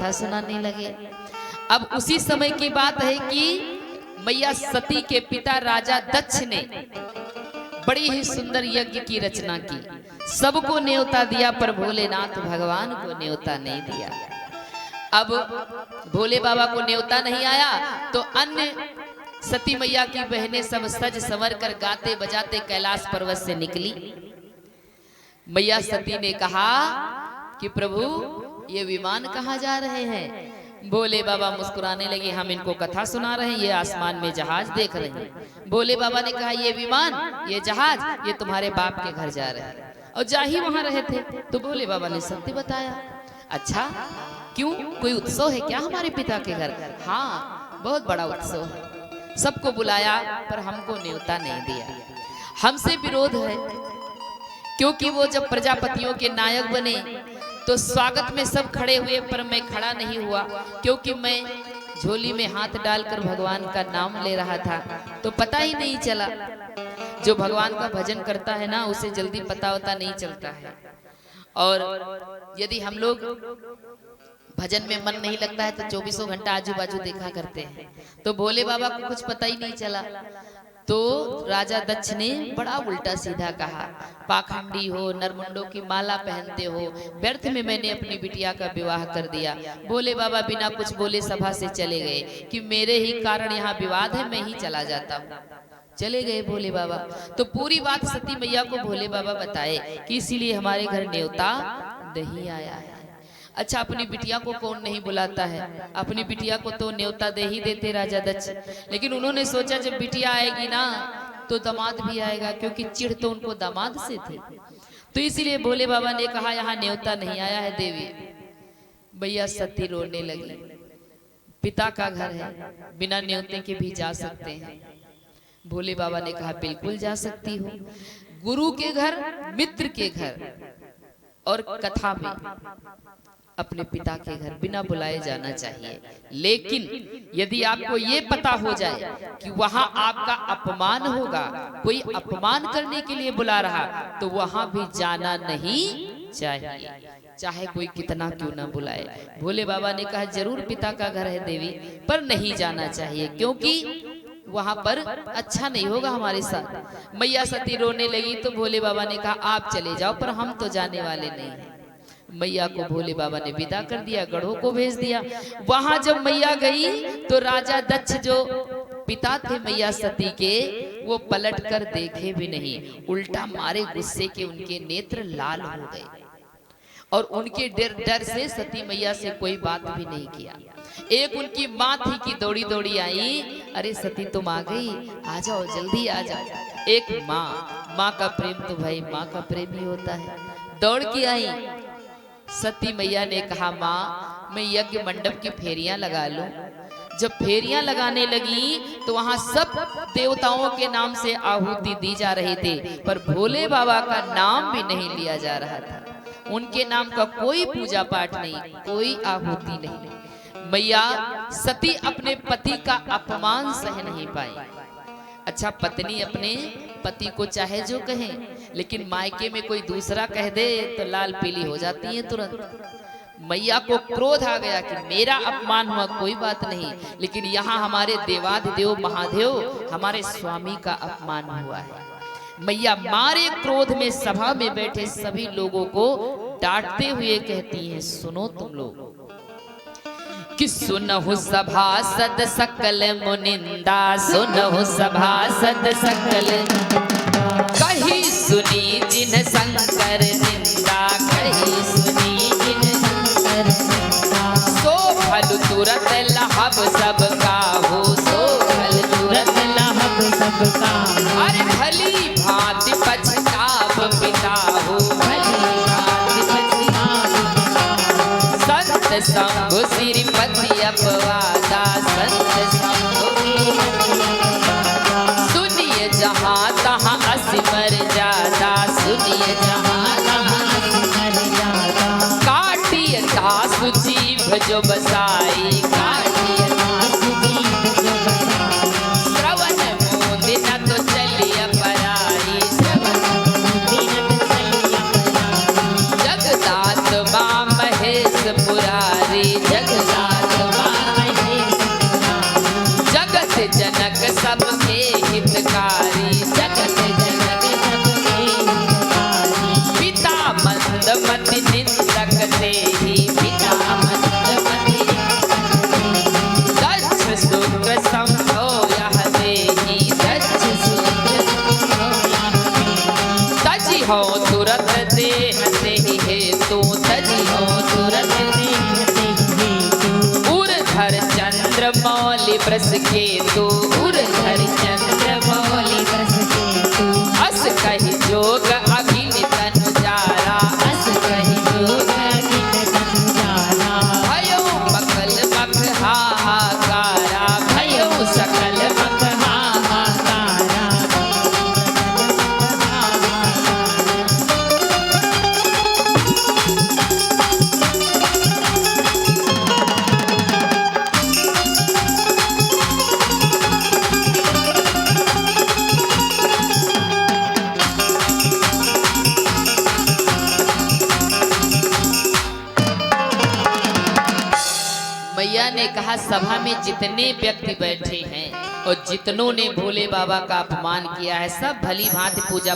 कथा सुनाने लगे। अब उसी समय की बात है कि मैया सती के पिता राजा दक्ष ने बड़ी ही सुंदर यज्ञ की रचना की। सबको न्योता दिया पर भोलेनाथ भगवान को न्योता नहीं दिया। अब भोले बाबा को न्योता नहीं आया तो अन्य सती मैया की बहनें सब सज संवर कर गाते बजाते कैलाश पर्वत से निकली। मैया सती ने कहा कि प्रभु ये विमान कहाँ जा रहे हैं? भोले बाबा मुस्कुराने लगे, हम इनको कथा सुना रहे हैं, ये आसमान में जहाज देख रहे हैं। भोले बाबा ने कहा ये विमान ये जहाज ये तुम्हारे बाप के घर जा रहे हैं, और जा ही वहां रहे थे। तो भोले बाबा ने सत्य बताया। अच्छा क्यों, कोई उत्सव है क्या हमारे पिता के घर? हाँ बहुत बड़ा उत्सव है, सबको बुलाया पर हमको न्योता नहीं दिया। हमसे विरोध है क्योंकि वो जब प्रजापतियों के नायक बने तो स्वागत में सब खड़े हुए पर मैं खड़ा नहीं हुआ, क्योंकि मैं झोली में हाथ डालकर भगवान का नाम ले रहा था तो पता ही नहीं चला। जो भगवान का भजन करता है ना उसे जल्दी पता होता नहीं चलता है। और यदि हम लोग भजन में मन नहीं लगता है तो 24 घंटा आजू बाजू देखा करते हैं। तो भोले बाबा को कुछ पता ही नहीं चला। तो राजा दक्ष ने बड़ा उल्टा सीधा कहा, पाखंडी हो, नरमुंडों की माला पहनते हो, व्यर्थ में मैंने अपनी बिटिया का विवाह कर दिया। भोले बाबा बिना कुछ बोले सभा से चले गए कि मेरे ही कारण यहाँ विवाद है, मैं ही चला जाता हूँ। चले गए भोले बाबा। तो पूरी बात सती मैया को भोले बाबा बताए कि इसीलिए हमारे घर न्योता नहीं आया है। अच्छा अपनी बिटिया को कौन नहीं बुलाता है? अपनी बिटिया को तो न्योता दे ही देते राजा दक्ष, लेकिन उन्होंने सोचा जब बिटिया आएगी ना तो दामाद भी आएगा, क्योंकि चिढ़ तो उनको दामाद से थी। तो इसीलिए भोले बाबा ने कहा यहाँ न्योता नहीं आया है देवी। भैया सती रोने लगी। पिता का घर है, बिना न्योते के भी जा सकते हैं। भोले बाबा ने कहा बिल्कुल जा सकती हो। गुरु के घर, मित्र के घर और कथा में अपने पिता के घर बिना बुलाए जाना चाहिए। लेकिन यदि आपको ये पता हो जाए कि वहां आपका अपमान होगा, कोई अपमान करने के लिए बुला रहा, तो वहां भी जाना नहीं चाहिए, चाहे कोई कितना क्यों ना बुलाए। भोले बाबा ने कहा जरूर पिता का घर है देवी, पर नहीं जाना चाहिए क्योंकि वहां पर अच्छा नहीं होगा हमारे साथ। मैया सती रोने लगी तो भोले बाबा ने कहा आप चले जाओ, पर हम तो जाने वाले नहीं हैं। मैया को भोले बाबा ने विदा कर दिया, गढ़ों को भेज दिया। वहां जब मैया गई तो राजा दक्ष जो पिता थे मैया सती के, वो पलट कर देखे भी नहीं, उल्टा मारे गुस्से के उनके नेत्र लाल हो गए और उनके डर से सती मैया से कोई बात भी नहीं किया। एक उनकी माँ थी कि दौड़ी दौड़ी आई, अरे सती तुम आ गई, आ जाओ जल्दी आ जाओ। एक माँ का प्रेम तो भाई माँ का प्रेम ही होता है। दौड़ के आई। सती मैया ने कहा माँ मैं यज्ञ मंडप की फेरियां लगा लूं। जब फेरियां लगाने लगी तो वहां सब देवताओं के नाम से आहुति दी जा रही थी, पर भोले बाबा का नाम भी नहीं लिया जा रहा था। उनके नाम का कोई पूजा पाठ नहीं, कोई आहुति नहीं। मैया सती अपने पति का अपमान सह नहीं पाई। अच्छा पत्नी अपने पति को चाहे जो कहे, लेकिन मायके में कोई दूसरा कह दे तो लाल पीली हो जाती है तुरंत। मैया को क्रोध आ गया कि मेरा अपमान हुआ कोई बात नहीं, लेकिन यहाँ हमारे देवाधिदेव महादेव हमारे स्वामी का अपमान हुआ है। मैया मारे क्रोध में सभा में बैठे सभी लोगों को डांटते हुए कहती हैं सुनो तुम लोग कि सुनहु सभासद सकल मुनिंदा, सुनहु सभासद सकल कही सुनी जिन शंकर निंदा, कही सुनी जिन शंकर निंदा। सो फल तुरत लहब सब काहू, सो फल तुरत लहब सब काहू। अरे भली भांति पछताव पिताहू, भली भांति पछताव। संत शंभु श्रीपति अपवादा, संत शंभु सुनिए जहाँ तहाँ असिमर जादा, सुनिए जहाँ तहाँ असिमर जादा। काटिय तासु जीभ जो बसाई, काटिय तासु जीभ जो बसाई। श्रवण मोदि न तो चलिय पराई, श्रवण मोदि न तो चलिय पराई। जगदात्मा महेश पुरारी, जग चंद्रमौली ब्रस के दूर धरि चंद्रमौली बरस के तू अस कहि जोग अभिनित अनुजारा अस कहि जोग अगिन तनु जारा भयो बकल मख हाहाकारा भयो सकल मख हाहाकारा मैया ने कहा सभा में जितने व्यक्ति बैठे हैं और जितनों ने भोले बाबा का अपमान किया है सब भली भांति पूजा